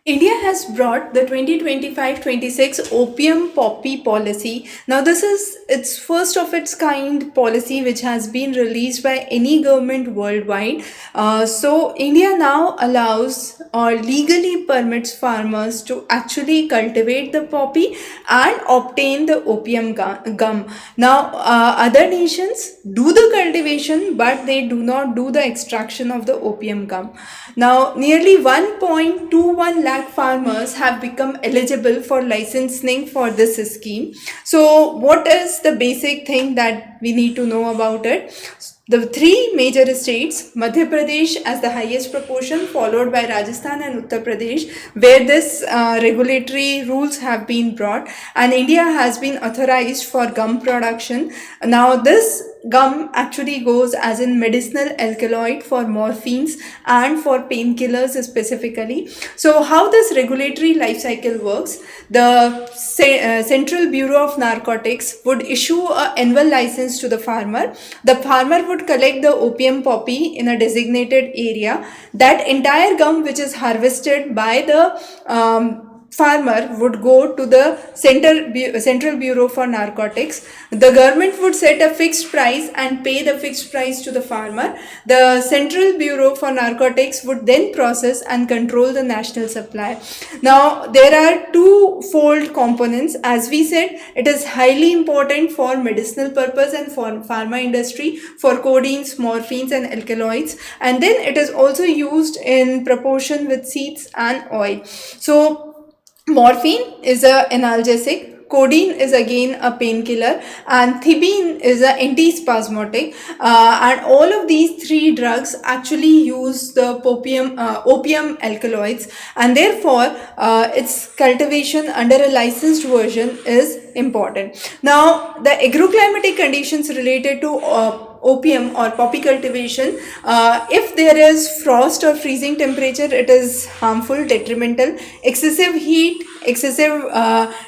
India has brought the 2025-26 opium poppy policy. Now, this is its first of its kind policy which has been released by any government worldwide. So, India now allows or legally permits farmers to actually cultivate the poppy and obtain the opium gum. Now, other nations do the cultivation, but they do not do the extraction of the opium gum. Now, nearly 1.21 lakh farmers have become eligible for licensing for this scheme. So, what is the basic thing that we need to know about it? The three major states, Madhya Pradesh as the highest proportion, followed by Rajasthan and Uttar Pradesh, where this regulatory rules have been brought, and India has been authorized for gum production. Now, this gum actually goes as in medicinal alkaloid for morphines and for painkillers specifically. So how this regulatory life cycle works: the Central Bureau of Narcotics would issue a annual license to the farmer. The farmer would collect the opium poppy in a designated area. That entire gum which is harvested by the farmer would go to the Central Bureau for Narcotics. The government would set a fixed price and pay the fixed price to the farmer. The Central Bureau for Narcotics would then process and control the national supply. Now, there are two-fold components. As we said, it is highly important for medicinal purpose and for pharma industry, for codeines, morphines and alkaloids. And then it is also used in proportion with seeds and oil. So, morphine is an analgesic, codeine is again a painkiller, and thibine is an antispasmodic. And all of these three drugs actually use the opium alkaloids, and therefore its cultivation under a licensed version is important. Now, the agroclimatic conditions related to opium or poppy cultivation, if there is frost or freezing temperature, it is harmful, detrimental. Excessive heat, excessive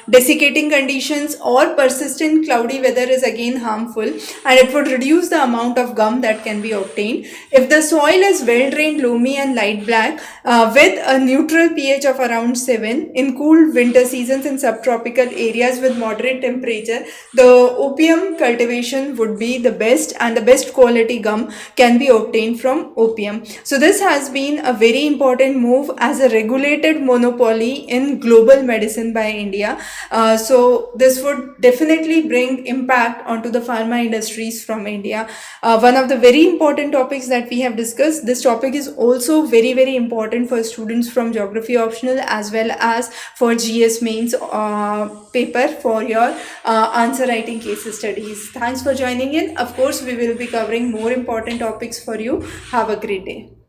desiccating conditions or persistent cloudy weather is again harmful, and it would reduce the amount of gum that can be obtained. If the soil is well drained, loamy and light black, with a neutral pH of around 7 in cool winter seasons in subtropical areas with moderate temperature, the opium cultivation would be the best, and the best quality gum can be obtained from opium. So this has been a very important move as a regulated monopoly in global medicine by India. So this would definitely bring impact onto the pharma industries from India. One of the very important topics that we have discussed, this topic is also very, very important for students from geography optional as well as for GS mains paper for your answer writing case studies. Thanks for joining in. Of course, we will be covering more important topics for you. Have a great day.